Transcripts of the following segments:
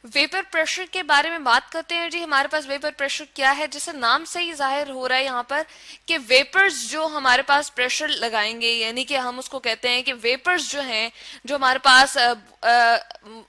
Vapour pressure के बारे में बात करते हैं जी। हमारे पास वेपर प्रेशर क्या है, जैसे नाम से ही जाहिर हो रहा है यहाँ पर कि वेपर्स जो हमारे पास प्रेशर लगाएंगे, यानी कि हम उसको कहते हैं कि वेपर्स जो हैं, जो हमारे पास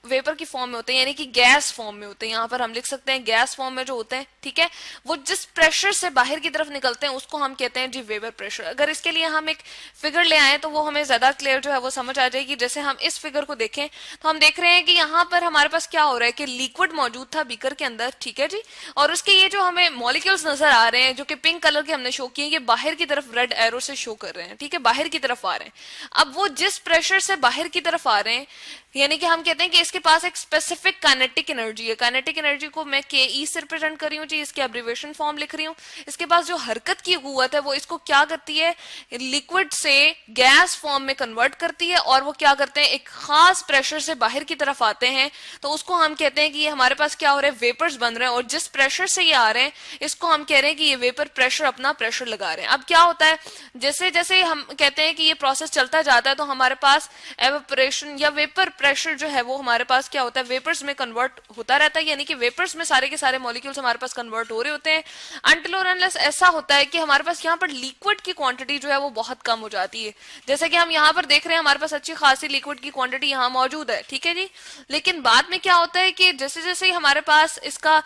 वेपर की फॉर्म में होते हैं, यानी कि गैस फॉर्म में होते हैं। यहाँ पर हम लिख सकते हैं गैस फॉर्म में जो होते हैं, ठीक है, वो जिस प्रेशर से बाहर की तरफ निकलते हैं उसको हम कहते हैं जी वेपर प्रेशर। अगर इसके लिए हम एक फिगर ले आए तो वो हमें ज्यादा क्लियर जो है वो समझ आ जाएगी। जैसे हम इस फिगर को देखें तो हम देख रहे हैं कि यहाँ पर हमारे पास क्या हो रहा है कि लिक्विड मौजूद था बीकर के अंदर, ठीक है जी, और उसके ये जो हमें मॉलिक्यूल्स नजर आ रहे हैं जो कि पिंक कलर के हमने शो किए, ये बाहर की तरफ रेड एरो से शो कर रहे हैं, ठीक है, बाहर की तरफ आ रहे हैं। अब वो जिस प्रेशर से बाहर की तरफ आ रहे हैं, यानी कि हम कहते हैं कि इसके पास एक स्पेसिफिक काइनेटिक एनर्जी है। काइनेटिक एनर्जी को मैं के ई से रिप्रेजेंट कर रही हूँ जी, इसकी एब्रिविएशन फॉर्म लिख रही हूँ। इसके पास जो हरकत की कुव्वत है वो इसको क्या करती है, लिक्विड से गैस फॉर्म में कन्वर्ट करती है, और वो क्या करते हैं, एक खास प्रेशर से बाहर की तरफ आते हैं, तो उसको हम कहते हैं कि ये हमारे पास क्या हो रहा है, वेपर्स बन रहे हैं। और जिस प्रेशर से ये आ रहे हैं इसको हम कह रहे हैं कि ये वेपर प्रेशर अपना प्रेशर लगा रहे हैं। अब क्या होता है, जैसे जैसे हम कहते हैं कि ये प्रोसेस चलता जाता है तो हमारे पास एवेपोरेशन या वेपर प्रेशर जो है वो हमारे पास क्या होता है, वेपर्स में कन्वर्ट होता रहता है, यानी कि वेपर्स में सारे के सारे मॉलिक्यूल्स हमारे पास कन्वर्ट हो रहे होते हैं। अनटिल और अनलेस ऐसा होता है कि हमारे पास यहाँ पर लिक्विड की क्वांटिटी जो है वो बहुत कम हो जाती है। जैसे कि हम यहाँ पर देख रहे हैं हमारे पास अच्छी खासी लिक्विड की क्वांटिटी यहाँ मौजूद है, ठीक है जी। लेकिन बाद में क्या होता है कि जैसे जैसे ही हमारे पास इसका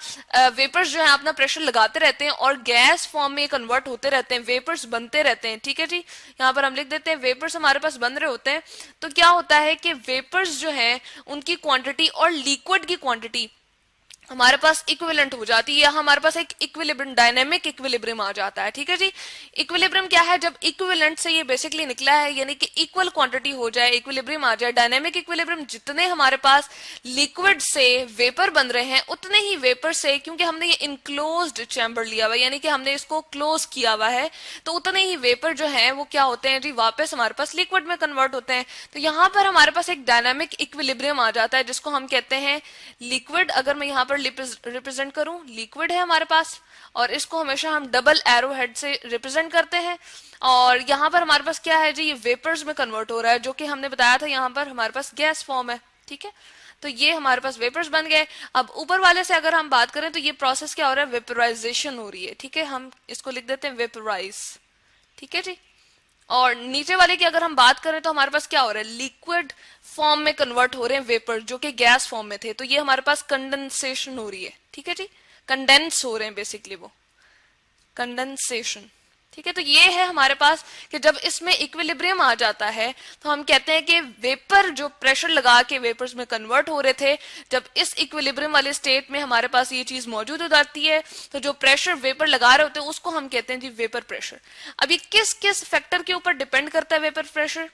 वेपर्स जो है अपना प्रेशर लगाते रहते हैं और गैस फॉर्म में कन्वर्ट होते रहते हैं, वेपर्स बनते रहते हैं, ठीक है जी। यहाँ पर हम लिख देते हैं वेपर्स हमारे पास बन रहे होते हैं। तो क्या होता है कि वेपर्स जो है उनकी क्वांटिटी और लिक्विड की क्वांटिटी हमारे पास इक्विवेलेंट हो जाती है, या हमारे पास एक इक्विलिब्रियम, डायनेमिक इक्विलिब्रियम आ जाता है, ठीक है जी। इक्विलिब्रियम क्या है, जब इक्विवेलेंट से ये बेसिकली निकला है, यानी कि इक्वल क्वांटिटी हो जाए, इक्विलिब्रियम आ जाए। डायनेमिक इक्विलिब्रियम, जितने हमारे पास लिक्विड से वेपर बन रहे हैं उतने ही वेपर से, क्योंकि हमने ये इनक्लोज्ड चैम्बर लिया हुआ है, यानी कि हमने इसको क्लोज किया हुआ है, तो उतने ही वेपर जो है वो क्या होते हैं जी, वापस हमारे पास लिक्विड में कन्वर्ट होते हैं। तो यहाँ पर हमारे पास एक डायनामिक इक्विलिब्रियम आ जाता है जिसको हम कहते हैं लिक्विड। अगर मैं यहाँ पर रिप्रेजेंट करूं, लिक्विड है हमारे पास, और इसको हमेशा हम डबल एरो हेड से रिप्रेजेंट करते हैं। और यहाँ पर हमारे पास क्या है जी, ये वेपर्स में कन्वर्ट हो रहा है, जो कि हमने बताया था यहाँ पर हमारे पास गैस फॉर्म है, ठीक है। तो ये हमारे पास वेपर्स बन गए। अब ऊपर वाले से अगर हम बात करें तो ये प्रोसेस क्या हो रहा है, वेपराइजेशन हो रही है, ठीक है, हम इसको लिख देते हैं वेपराइज, ठीक है जी। और नीचे वाले की अगर हम बात करें तो हमारे पास क्या हो रहा है, लिक्विड फॉर्म में कन्वर्ट हो रहे हैं वेपर जो कि गैस फॉर्म में थे, तो ये हमारे पास कंडेंसेशन हो रही है, ठीक है जी, कंडेंस हो रहे हैं बेसिकली वो, कंडेंसेशन, ठीक है। तो ये है हमारे पास कि जब इसमें इक्विलिब्रियम आ जाता है तो हम कहते हैं कि वेपर जो प्रेशर लगा के वेपर्स में कन्वर्ट हो रहे थे, जब इस इक्विलिब्रियम वाले स्टेट में हमारे पास ये चीज मौजूद हो जाती है, तो जो प्रेशर वेपर लगा रहे होते हैं उसको हम कहते हैं जी वेपर प्रेशर। अब ये किस किस फैक्टर के ऊपर डिपेंड करता है वेपर प्रेशर,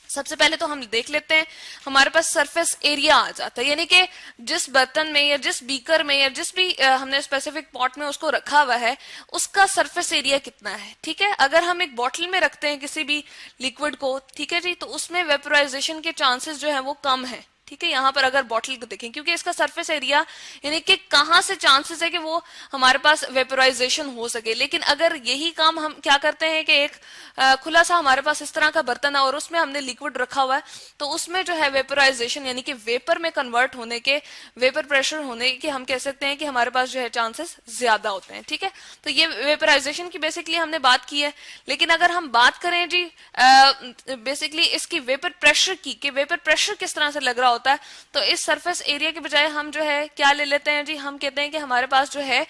सबसे पहले तो हम देख लेते हैं, हमारे पास सरफेस एरिया आ जाता है, यानी कि जिस बर्तन में या जिस बीकर में या जिस भी हमने स्पेसिफिक पॉट में उसको रखा हुआ है उसका सरफेस एरिया कितना है, ठीक है। अगर हम एक बॉटल में रखते हैं किसी भी लिक्विड को, ठीक है जी, तो उसमें वेपोराइजेशन के चांसेस जो है वो कम है, ठीक है। यहाँ पर अगर बॉटल को देखें, क्योंकि इसका सरफेस एरिया, यानी कि कहाँ से चांसेस है कि वो हमारे पास वेपोराइजेशन हो सके। लेकिन अगर यही काम हम क्या करते हैं कि एक खुला सा हमारे पास इस तरह का बर्तन है और उसमें हमने लिक्विड रखा हुआ है, तो उसमें जो है वेपोराइजेशन यानी कि वेपर में कन्वर्ट होने के, वेपर प्रेशर होने के हम कह सकते हैं कि हमारे पास जो है चांसेस ज्यादा होते हैं, ठीक है। तो ये वेपोराइजेशन की बेसिकली हमने बात की है। लेकिन अगर हम बात करें जी बेसिकली इसकी वेपर प्रेशर की, कि वेपर प्रेशर किस तरह से लग रहा होता है, तो इस सरफेस एरिया के बजाय हम जो है क्या ले लेते हैं जी, हम कहते हैं कि हमारे पास जो है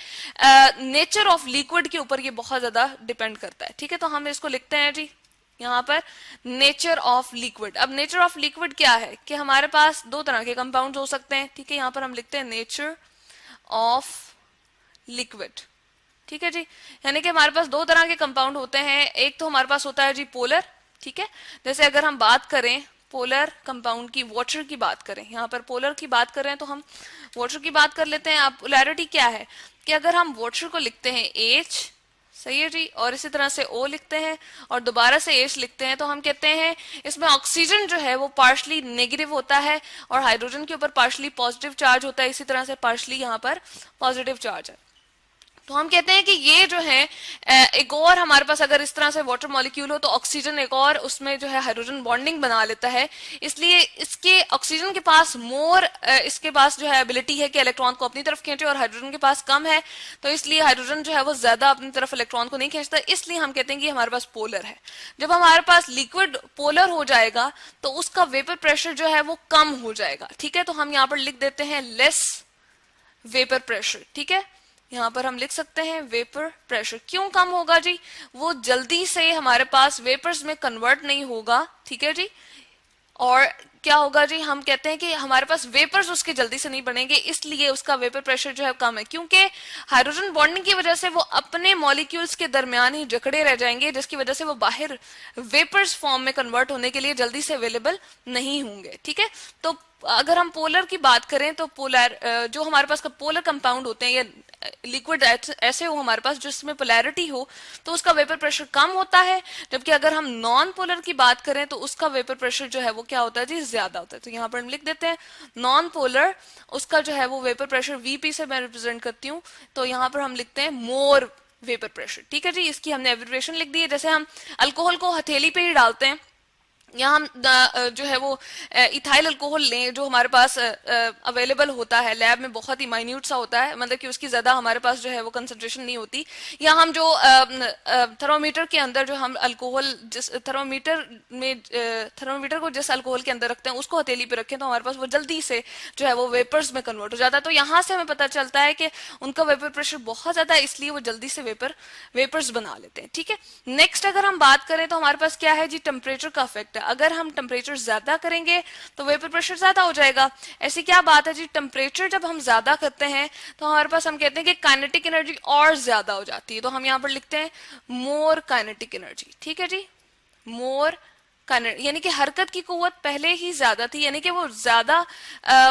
नेचर ऑफ लिक्विड के ऊपर ये बहुत ज्यादा डिपेंड करता है, ठीक है। तो हम इसको लिखते हैं जी यहाँ पर नेचर ऑफ लिक्विड। अब नेचर ऑफ लिक्विड क्या है कि हमारे पास दो तरह के कंपाउंड हो सकते हैं, ठीक है। यहाँ पर हम लिखते हैं नेचर ऑफ लिक्विड, ठीक है जी, यानी कि हमारे पास दो तरह के कंपाउंड होते हैं। एक तो हमारे पास होता है जी पोलर, ठीक है। जैसे अगर हम बात करें पोलर कंपाउंड की, वाटर की बात करें, यहाँ पर पोलर की बात कर रहे हैं तो हम वाटर की बात कर लेते हैं। अब पोलैरिटी क्या है कि अगर हम वाटर को लिखते हैं H, सही है जी, और इसी तरह से O लिखते हैं और दोबारा से H लिखते हैं, तो हम कहते हैं इसमें ऑक्सीजन जो है वो पार्शली नेगेटिव होता है और हाइड्रोजन के ऊपर पार्शली पॉजिटिव चार्ज होता है, इसी तरह से पार्शली यहाँ पर पॉजिटिव चार्ज है, तो हम कहते हैं कि ये जो है एक और हमारे पास अगर इस तरह से वाटर मॉलिक्यूल हो तो ऑक्सीजन एक और उसमें जो है हाइड्रोजन बॉन्डिंग बना लेता है, इसलिए इसके ऑक्सीजन के पास मोर इसके पास जो है एबिलिटी है कि इलेक्ट्रॉन को अपनी तरफ खींचे, और हाइड्रोजन के पास कम है, तो इसलिए हाइड्रोजन जो है वो ज्यादा अपनी तरफ इलेक्ट्रॉन को नहीं खींचता, इसलिए हम कहते हैं कि हमारे पास पोलर है। जब हमारे पास लिक्विड पोलर हो जाएगा तो उसका वेपर प्रेशर जो है वो कम हो जाएगा। ठीक है, तो हम यहाँ पर लिख देते हैं लेस वेपर प्रेशर। ठीक है, यहां पर हम लिख सकते हैं वेपर प्रेशर। क्यों कम होगा जी? वो जल्दी से हमारे पास वेपर्स में कन्वर्ट नहीं होगा। ठीक है जी, और क्या होगा जी, हम कहते हैं कि हमारे पास वेपर्स उसके जल्दी से नहीं बनेंगे, इसलिए उसका वेपर प्रेशर जो है कम है, क्योंकि हाइड्रोजन बॉन्डिंग की वजह से वो अपने मॉलिक्यूल्स के दरमियान ही जकड़े रह जाएंगे, जिसकी वजह से वो बाहर वेपर्स फॉर्म में कन्वर्ट होने के लिए जल्दी से अवेलेबल नहीं होंगे। ठीक है, तो अगर हम पोलर की बात करें तो पोलर जो हमारे पास पोलर कंपाउंड होते हैं या लिक्विड ऐसे हो हमारे पास जिसमें पोलैरिटी हो, तो उसका वेपर प्रेशर कम होता है, जबकि अगर हम नॉन पोलर की बात करें तो उसका वेपर प्रेशर जो है वो क्या होता है जी, ज्यादा होता है। तो यहाँ पर हम लिख देते हैं नॉन पोलर, उसका जो है वो वेपर प्रेशर वीपी से मैं रिप्रेजेंट करती हूँ, तो यहाँ पर हम लिखते हैं मोर वेपर प्रेशर। ठीक है जी, इसकी हमने एब्रिविएशन लिख दी है। जैसे हम अल्कोहल को हथेली पे ही डालते हैं, या हम जो है वो इथाइल अल्कोहल लें जो हमारे पास अवेलेबल होता है लैब में, बहुत ही माइन्यूट सा होता है, मतलब कि उसकी ज्यादा हमारे पास जो है वो कंसंट्रेशन नहीं होती, या हम जो थर्मोमीटर के अंदर जो हम अल्कोहल जिस थर्मोमीटर को जिस अल्कोहल के अंदर रखते हैं उसको हथेली पे रखें तो हमारे पास वो जल्दी से जो है वो वेपर्स में कन्वर्ट हो जाता है। तो यहाँ से हमें पता चलता है कि उनका वेपर प्रेशर बहुत ज्यादा है, इसलिए वो जल्दी से वेपर्स बना लेते हैं। ठीक है, नेक्स्ट अगर हम बात करें तो हमारे पास क्या है जी, टेम्परेचर का इफेक्ट है। अगर हम टेम्परेचर ज्यादा करेंगे तो वेपर प्रेशर ज्यादा हो जाएगा। ऐसी क्या बात है जी, टेम्परेचर जब हम ज्यादा करते हैं तो हमारे पास हम कहते हैं कि काइनेटिक एनर्जी और ज्यादा हो जाती है, तो हम यहाँ पर लिखते हैं मोर काइनेटिक एनर्जी। ठीक है जी, मोर यानी कि हरकत की कुव्वत पहले ही ज्यादा थी, यानी कि वो ज्यादा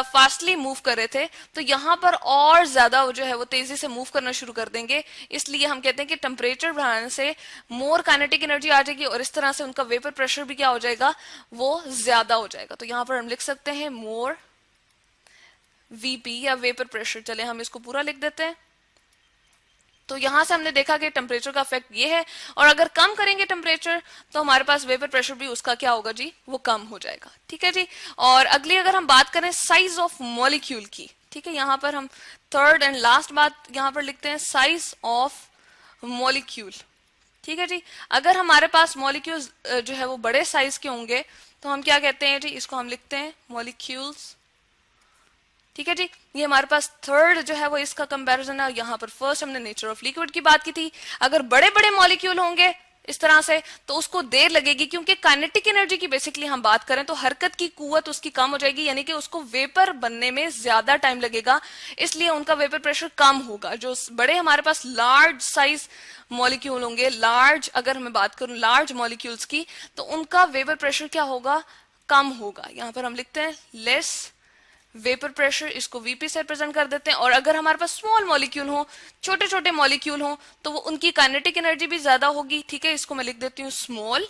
फास्टली मूव कर रहे थे, तो यहाँ पर और ज्यादा वो जो है वो तेजी से मूव करना शुरू कर देंगे, इसलिए हम कहते हैं कि टेम्परेचर बढ़ाने से मोर काइनेटिक एनर्जी आ जाएगी और इस तरह से उनका वेपर प्रेशर भी क्या हो जाएगा, वो ज्यादा हो जाएगा। तो यहाँ पर हम लिख सकते हैं मोर वीपी या वेपर प्रेशर। चले हम इसको पूरा लिख देते हैं। तो यहां से हमने देखा कि टेम्परेचर का इफेक्ट ये है, और अगर कम करेंगे टेम्परेचर तो हमारे पास वेपर प्रेशर भी उसका क्या होगा जी, वो कम हो जाएगा। ठीक है जी, और अगली अगर हम बात करें साइज ऑफ मॉलिक्यूल की, ठीक है, यहाँ पर हम थर्ड एंड लास्ट बात यहाँ पर लिखते हैं साइज ऑफ मॉलिक्यूल। ठीक है जी, अगर हमारे पास मॉलिक्यूल जो है वो बड़े साइज के होंगे तो हम क्या कहते हैं जी, इसको हम लिखते हैं मॉलिक्यूल्स। ठीक है जी, ये हमारे पास थर्ड जो है वो इसका कंपैरिजन है। यहाँ पर फर्स्ट हमने नेचर ऑफ लिक्विड की बात की थी। अगर बड़े बड़े मॉलिक्यूल होंगे इस तरह से तो उसको देर लगेगी, क्योंकि काइनेटिक एनर्जी की बेसिकली हम बात करें तो हरकत की कुव्वत उसकी कम हो जाएगी, यानी कि उसको वेपर बनने में ज्यादा टाइम लगेगा, इसलिए उनका वेपर प्रेशर कम होगा। जो बड़े हमारे पास लार्ज साइज मॉलिक्यूल होंगे, लार्ज अगर मैं बात करूं लार्ज मॉलिक्यूल्स की, तो उनका वेपर प्रेशर क्या होगा, कम होगा। यहाँ पर हम लिखते हैं लेस वेपर प्रेशर, इसको वीपी से रिप्रेजेंट कर देते हैं। और अगर हमारे पास स्मॉल मॉलिक्यूल हो, छोटे छोटे मॉलिक्यूल हो, तो वो उनकी काइनेटिक एनर्जी भी ज्यादा होगी। ठीक है, इसको मैं लिख देती हूँ स्मॉल।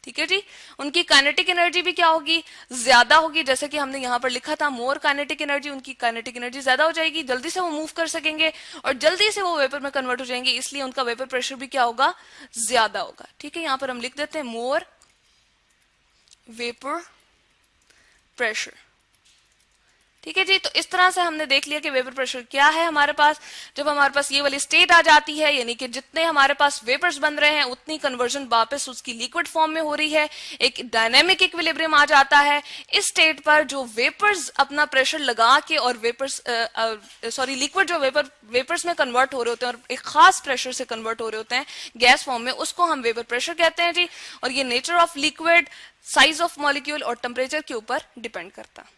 ठीक है जी, उनकी काइनेटिक एनर्जी भी क्या होगी, ज्यादा होगी, जैसे कि हमने यहाँ पर लिखा था मोर काइनेटिक एनर्जी, उनकी काइनेटिक एनर्जी ज्यादा हो जाएगी, जल्दी से वो मूव कर सकेंगे और जल्दी से वो वेपर में कन्वर्ट हो जाएंगे, इसलिए उनका वेपर प्रेशर भी क्या होगा, ज्यादा होगा। ठीक है, यहाँ पर हम लिख देते हैं मोर वेपर प्रेशर। ठीक है जी, तो इस तरह से हमने देख लिया कि वेपर प्रेशर क्या है हमारे पास। जब हमारे पास ये वाली स्टेट आ जाती है, यानी कि जितने हमारे पास वेपर्स बन रहे हैं उतनी कन्वर्जन वापस उसकी लिक्विड फॉर्म में हो रही है, एक डायनेमिक इक्विलिब्रियम आ जाता है। इस स्टेट पर जो वेपर्स अपना प्रेशर लगा के और लिक्विड जो वेपर्स में कन्वर्ट हो रहे होते हैं और एक खास प्रेशर से कन्वर्ट हो रहे होते हैं गैस फॉर्म में, उसको हम वेपर प्रेशर कहते हैं जी। और ये nature of liquid, size of molecule और टेम्परेचर के ऊपर डिपेंड करता है।